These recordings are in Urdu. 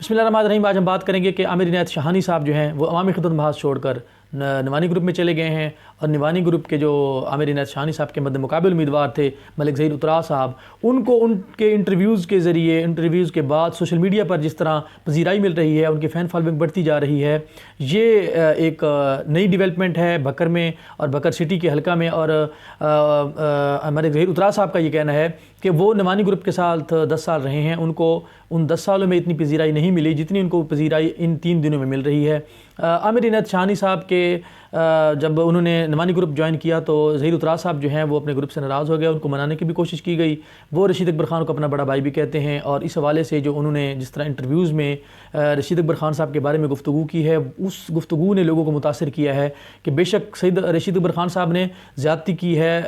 بسم اللہ الرحمن الرحیم. آج ہم بات کریں گے کہ عامر عنایت شاہانی صاحب جو ہیں وہ عوامی خدمت محاذ چھوڑ کر نوانی گروپ میں چلے گئے ہیں، اور نوانی گروپ کے جو عامر عنایت شاہانی صاحب کے مد مقابل امیدوار تھے ملک ظہیر اترا صاحب، ان کو ان کے انٹرویوز کے ذریعے، انٹرویوز کے بعد سوشل میڈیا پر جس طرح پذیرائی مل رہی ہے، ان کی فین فالوئنگ بڑھتی جا رہی ہے، یہ ایک نئی ڈیولپمنٹ ہے بکر میں اور بکر سٹی کے حلقہ میں. اور ملک ظہیر اترا صاحب کا یہ کہنا ہے کہ وہ نوانی گروپ کے ساتھ 10 سال رہے ہیں، ان کو ان 10 سالوں میں اتنی پذیرائی نہیں ملی جتنی ان کو پذیرائی ان 3 دنوں میں مل رہی ہے. عامر عنایت شاہانی صاحب کے جب انہوں نے نوانی گروپ جوائن کیا تو ظہیر اترا صاحب جو ہیں وہ اپنے گروپ سے ناراض ہو گئے، ان کو منانے کی بھی کوشش کی گئی. وہ رشید اکبر خان کو اپنا بڑا بھائی بھی کہتے ہیں، اور اس حوالے سے جو انہوں نے جس طرح انٹرویوز میں رشید اکبر خان صاحب کے بارے میں گفتگو کی ہے، اس گفتگو نے لوگوں کو متاثر کیا ہے کہ بے شک رشید اکبر خان صاحب نے زیادتی کی ہے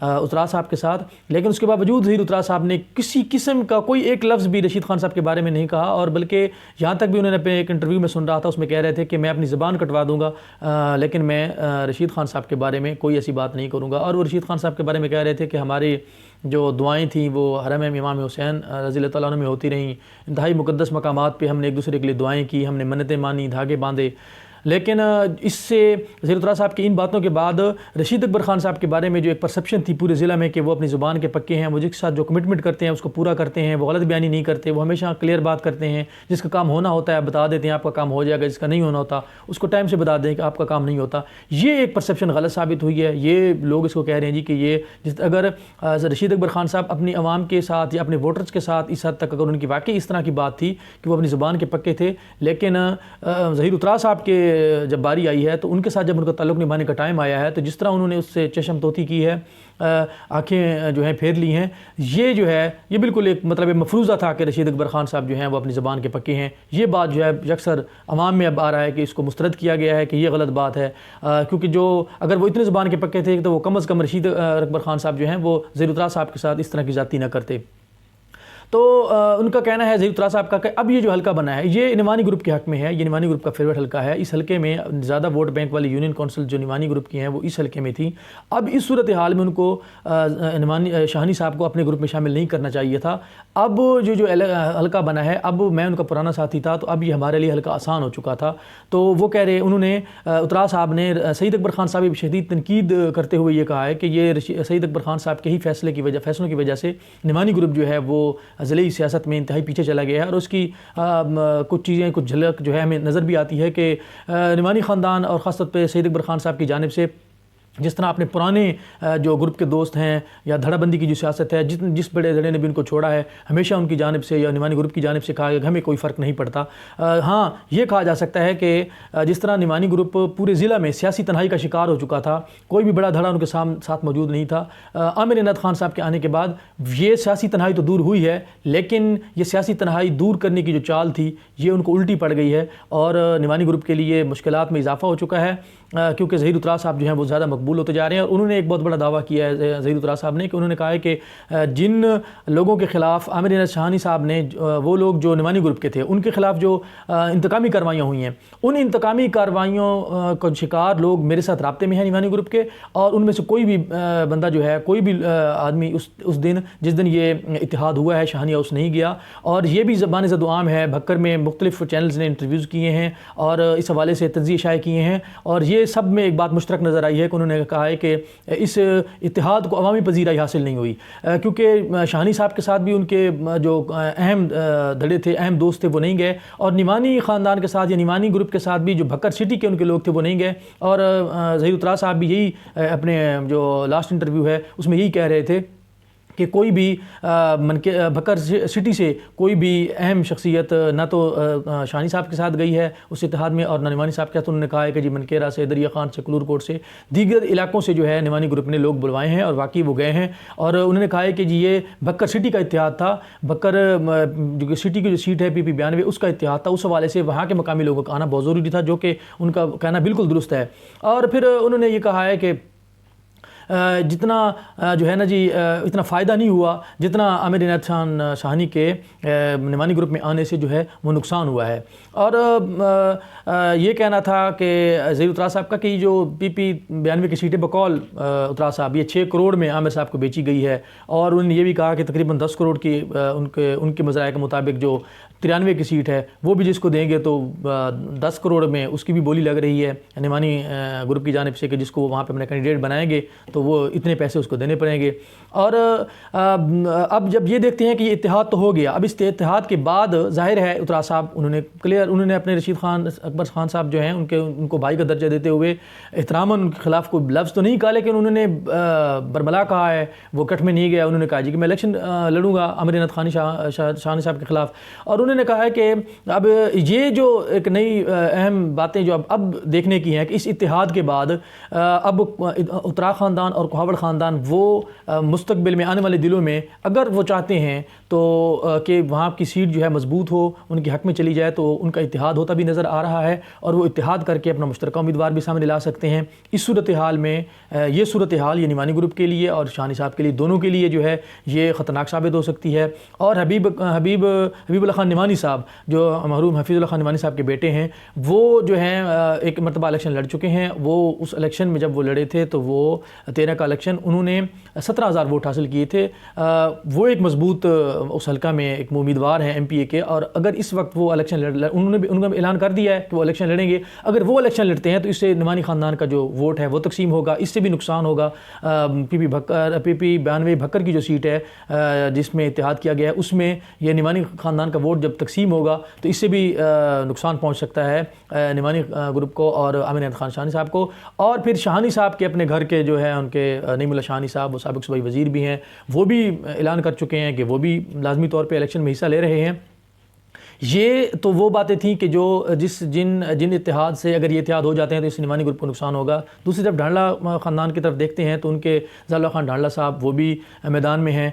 اترا صاحب کے ساتھ، لیکن اس کے باوجود ظہیر اترا صاحب نے کسی قسم کا کوئی ایک لفظ بھی رشید خان صاحب کے بارے میں نہیں کہا، اور بلکہ یہاں تک بھی انہوں نے اپنے ایک انٹرویو میں سن رہا تھا، اس میں کہہ رہے تھے کہ میں اپنی زبان کٹوا دوں گا لیکن میں رشید خان صاحب کے بارے میں کوئی ایسی بات نہیں کروں گا. اور وہ رشید خان صاحب کے بارے میں کہہ رہے تھے کہ ہماری جو دعائیں تھیں وہ حرم امام حسین رضی اللہ تعالیٰ عنہ میں ہوتی رہیں، انتہائی مقدس مقامات پہ ہم نے ایک دوسرے کے لیے دعائیں کی، ہم نے منتیں مانی، دھاگے باندھے. لیکن اس سے ظہیر اترا صاحب کی ان باتوں کے بعد رشید اکبر خان صاحب کے بارے میں جو ایک پرسپشن تھی پورے ضلع میں کہ وہ اپنی زبان کے پکے ہیں، وہ جس کے ساتھ جو کمٹمنٹ کرتے ہیں اس کو پورا کرتے ہیں، وہ غلط بیانی نہیں کرتے، وہ ہمیشہ کلیئر بات کرتے ہیں، جس کا کام ہونا ہوتا ہے بتا دیتے ہیں آپ کا کام ہو جائے گا، جس کا نہیں ہونا ہوتا اس کو ٹائم سے بتا دیں کہ آپ کا کام نہیں ہوتا. یہ ایک پرسپشن غلط ثابت ہوئی ہے. یہ لوگ اس کو کہہ رہے ہیں جی کہ یہ اگر رشید اکبر خان صاحب اپنی عوام کے ساتھ یا اپنے ووٹرز کے ساتھ اس حد تک اگر ان کی واقعی اس طرح کی بات تھی کہ وہ اپنی زبان کے پکے تھے، لیکن ظہیر اترا صاحب کے جب باری آئی ہے تو ان کے ساتھ جب ان کا تعلق نبھانے کا ٹائم آیا ہے تو جس طرح انہوں نے اس سے چشم توتی کی ہے، آنکھیں جو ہیں پھیر لی ہیں، یہ جو ہے یہ بالکل ایک مطلب مفروضہ تھا کہ رشید اکبر خان صاحب جو ہیں وہ اپنی زبان کے پکے ہیں. یہ بات جو ہے اکثر عوام میں اب آ رہا ہے کہ اس کو مسترد کیا گیا ہے کہ یہ غلط بات ہے، کیونکہ جو اگر وہ اتنے زبان کے پکے تھے تو وہ کم از کم رشید اکبر خان صاحب جو ہیں وہ ظہیر اترا صاحب کے ساتھ اس طرح کی زیادتی نہ کرتے. تو ان کا کہنا ہے ظہیر اترا صاحب کا کہ اب یہ جو حلقہ بنا ہے یہ نوانی گروپ کے حق میں ہے، یہ نوانی گروپ کا فیوریٹ حلقہ ہے. اس حلقے میں زیادہ ووٹ بینک والی یونین کونسل جو نوانی گروپ کی ہیں وہ اس حلقے میں تھی. اب اس صورتحال میں ان کو شاہانی صاحب کو اپنے گروپ میں شامل نہیں کرنا چاہیے تھا. اب جو حلقہ بنا ہے، اب میں ان کا پرانا ساتھی تھا تو اب یہ ہمارے لیے حلقہ آسان ہو چکا تھا. تو وہ کہہ رہے انہوں نے اترا صاحب نے سعید اکبر خان صاحب کی شدید تنقید کرتے ہوئے یہ کہا ہے کہ یہ سعید اکبر خان صاحب کے ہی فیصلوں کی وجہ سے نوانی گروپ جو ہے وہ ضلعی سیاست میں انتہائی پیچھے چلا گیا ہے. اور اس کی کچھ چیزیں کچھ جھلک جو ہے ہمیں نظر بھی آتی ہے کہ نعمانی خاندان اور خاص طور پہ سعید اکبر خان صاحب کی جانب سے جس طرح اپنے پرانے جو گروپ کے دوست ہیں یا دھڑا بندی کی جو سیاست ہے، جس بڑے دھڑے نے بھی ان کو چھوڑا ہے، ہمیشہ ان کی جانب سے یا نعمانی گروپ کی جانب سے کہا کہ ہمیں کوئی فرق نہیں پڑتا. ہاں یہ کہا جا سکتا ہے کہ جس طرح نعمانی گروپ پورے ضلع میں سیاسی تنہائی کا شکار ہو چکا تھا، کوئی بھی بڑا دھڑا ان کے ساتھ موجود نہیں تھا، عامر عنایت خان صاحب کے آنے کے بعد یہ سیاسی تنہائی تو دور ہوئی ہے، لیکن یہ سیاسی تنہائی دور کرنے کی جو چال تھی یہ ان کو الٹی پڑ گئی ہے اور نعمانی گروپ کے لیے مشکلات میں اضافہ ہو چکا ہے، کیونکہ ظہیر اترا صاحب جو ہیں وہ زیادہ مقبول ہوتے جا رہے ہیں. اور انہوں نے ایک بہت بڑا دعویٰ کیا ہے ظہیر اترا صاحب نے کہ انہوں نے کہا ہے کہ جن لوگوں کے خلاف عامر عنایت شاہانی صاحب نے، وہ لوگ جو نعمانی گروپ کے تھے ان کے خلاف جو انتقامی کارروائیاں ہوئی ہیں، ان انتقامی کارروائیوں کا شکار لوگ میرے ساتھ رابطے میں ہیں نعمانی گروپ کے، اور ان میں سے کوئی بھی بندہ جو ہے، کوئی بھی آدمی اس دن جس دن یہ اتحاد ہوا ہے شاہانی ہاؤس نہیں گیا. اور یہ بھی زبان زد و عام ہے، بھکر میں مختلف چینلز نے انٹرویوز کیے ہیں اور اس حوالے سے تجزیے شائع کیے ہیں، اور یہ سب میں ایک بات مشترک نظر آئی ہے کہ انہوں نے کہا ہے کہ اس اتحاد کو عوامی پذیرائی حاصل نہیں ہوئی، کیونکہ شاہانی صاحب کے ساتھ بھی ان کے جو اہم دھڑے تھے، اہم دوست تھے، وہ نہیں گئے، اور نعمانی خاندان کے ساتھ یا نعمانی گروپ کے ساتھ بھی جو بھکر سٹی کے ان کے لوگ تھے وہ نہیں گئے. اور ظہیر اترا صاحب بھی یہی اپنے جو لاسٹ انٹرویو ہے اس میں یہی کہہ رہے تھے کہ کوئی بھی بھکر سٹی سے کوئی بھی اہم شخصیت نہ تو شاہانی صاحب کے ساتھ گئی ہے اس اتحاد میں اور نہ نعمانی صاحب کے ساتھ. انہوں نے کہا ہے کہ جی منکیرہ سے، دریا خان سے، کلور کوٹ سے، دیگر علاقوں سے جو ہے نعمانی گروپ نے لوگ بلوائے ہیں اور واقعی وہ گئے ہیں. اور انہوں نے کہا ہے کہ جی یہ بھکر سٹی کا اتحاد تھا، بھکر جو سٹی کی جو سیٹ ہے PP 92 اس کا اتحاد تھا. اس حوالے سے وہاں کے مقامی لوگوں کا آنا بہت ضروری تھا، جو کہ ان کا کہنا بالکل درست ہے. اور پھر انہوں نے یہ کہا ہے کہ جتنا جو ہے نا جی اتنا فائدہ نہیں ہوا جتنا عامر عنایت شاہانی کے نعمانی گروپ میں آنے سے جو ہے وہ نقصان ہوا ہے. اور یہ کہنا تھا کہ ظہیر اترا صاحب کا کہ جو PP 92 کی سیٹیں بقول اترا صاحب یہ 6 کروڑ میں عامر صاحب کو بیچی گئی ہے، اور انہوں نے یہ بھی کہا کہ تقریباً 10 کروڑ کی ان کے مذرائع کے مطابق جو 93 کی سیٹ ہے وہ بھی جس کو دیں گے تو 10 کروڑ میں اس کی بھی بولی لگ رہی ہے نعمانی گروپ کی جانب سے کہ جس کو وہاں پہ اپنے کینڈیڈیٹ بنائیں گے تو وہ اتنے پیسے اس کو دینے پڑیں گے. اور اب جب یہ دیکھتے ہیں کہ یہ اتحاد تو ہو گیا, اب اس اتحاد کے بعد ظاہر ہے اترا صاحب انہوں نے اپنے رشید خان اکبر خان صاحب جو ہیں ان کو بھائی کا درجہ دیتے ہوئے احتراماً ان کے خلاف کوئی لفظ تو نہیں کہا, لیکن انہوں نے برملا کہا ہے, وہ کٹ میں نہیں گیا. انہوں نے کہا جی کہ میں الیکشن لڑوں گا امیر انعت شاہانی صاحب کے خلاف, اور انہوں نے کہا ہے کہ اب یہ جو ایک نئی اہم باتیں جو اب دیکھنے کی ہیں کہ اس اتحاد کے بعد اب اترا خاندان اور کوہاوڑ خاندان وہ مستقبل میں آنے والے دلوں میں اگر وہ چاہتے ہیں تو کہ وہاں کی سیٹ جو ہے مضبوط ہو, ان کے حق میں چلی جائے, تو ان کا اتحاد ہوتا بھی نظر آ رہا ہے اور وہ اتحاد کر کے اپنا مشترکہ امیدوار بھی سامنے لا سکتے ہیں. اس صورتحال میں یہ صورتحال یہ نعمانی گروپ کے لیے اور شاہانی صاحب کے لیے دونوں کے لیے جو ہے یہ خطرناک ثابت ہو سکتی ہے. اور حبیب اللہ خان نعمانی صاحب جو مرحوم حفیظ اللہ خان نعمانی صاحب کے بیٹے ہیں, وہ جو ہیں ایک مرتبہ الیکشن لڑ چکے ہیں. وہ اس الیکشن میں جب وہ لڑے تھے تو وہ 13 کا الیکشن انہوں نے 17,000 ووٹ حاصل کیے تھے. وہ ایک مضبوط اس حلقہ میں ایک امیدوار ہیں MP کے, اور اگر اس وقت وہ الیکشن انہوں نے اعلان کر دیا ہے کہ وہ الیکشن لڑیں گے. اگر وہ الیکشن لڑتے ہیں تو اس سے نعمانی خاندان کا جو ووٹ ہے وہ تقسیم ہوگا, اس سے بھی نقصان ہوگا. PP 92 بھکر کی جو سیٹ ہے جس میں اتحاد کیا گیا ہے اس میں یہ نعمانی خاندان کا ووٹ جب تقسیم ہوگا تو اس سے بھی نقصان پہنچ سکتا ہے نعمانی گروپ کو اور امیر انعت خان شاہانی صاحب کو. اور پھر شاہانی صاحب کے اپنے گھر کے جو ہے ان کے نعیم اللہ شاہانی صاحب وہ سابق صوبائی وزیر بھی ہیں, وہ بھی اعلان کر چکے ہیں کہ وہ بھی لازمی طور پہ الیکشن میں حصہ لے رہے ہیں. یہ تو وہ باتیں تھیں کہ جو جن اتحاد سے اگر یہ اتحاد ہو جاتے ہیں تو اس نعمانی گروپ کو نقصان ہوگا. دوسری طرف ڈھانڈلا خاندان کی طرف دیکھتے ہیں تو ان کے ضیاء اللہ خان ڈھانڈلا صاحب وہ بھی میدان میں ہیں,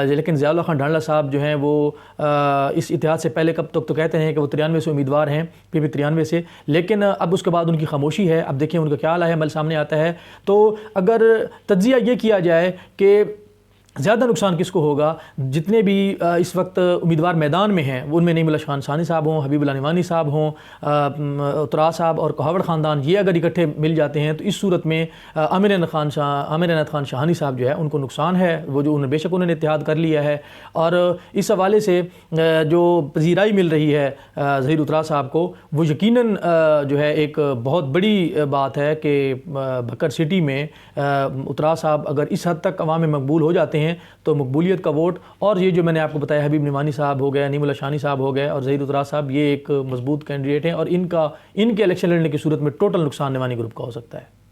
لیکن ضیاء اللہ خان ڈھانڈلا صاحب جو ہیں وہ اس اتحاد سے پہلے کب تک تو کہتے ہیں کہ وہ 93 سے امیدوار ہیں, PP 93 سے, لیکن اب اس کے بعد ان کی خاموشی ہے. اب دیکھیں ان کا کیا عمل سامنے آتا ہے. تو اگر تجزیہ یہ کیا جائے کہ زیادہ نقصان کس کو ہوگا, جتنے بھی اس وقت امیدوار میدان میں ہیں ان میں نعیم اللہ خان شاہانی صاحب ہوں, حبیب اللہ نعمانی صاحب ہوں, اترا صاحب اور کوہاوڑ خاندان, یہ اگر اکٹھے مل جاتے ہیں تو اس صورت میں امیر انعت خان شاہانی صاحب جو ہے ان کو نقصان ہے. وہ جو بے شک انہوں نے اتحاد کر لیا ہے, اور اس حوالے سے جو پذیرائی مل رہی ہے ظہیر اترا صاحب کو, وہ یقیناً جو ہے ایک بہت بڑی بات ہے کہ بھکر سٹی میں اترا صاحب اگر اس حد تک عوام میں مقبول ہو جاتے ہیں تو مقبولیت کا ووٹ, اور یہ جو میں نے آپ کو بتایا حبیب نعمانی صاحب ہو گئے, نعیم اللہ شاہانی صاحب ہو گئے اور ظہیر اترا صاحب, یہ ایک مضبوط کینڈیڈیٹ ہیں, اور ان کے الیکشن لڑنے کی صورت میں ٹوٹل نقصان نعمانی گروپ کا ہو سکتا ہے.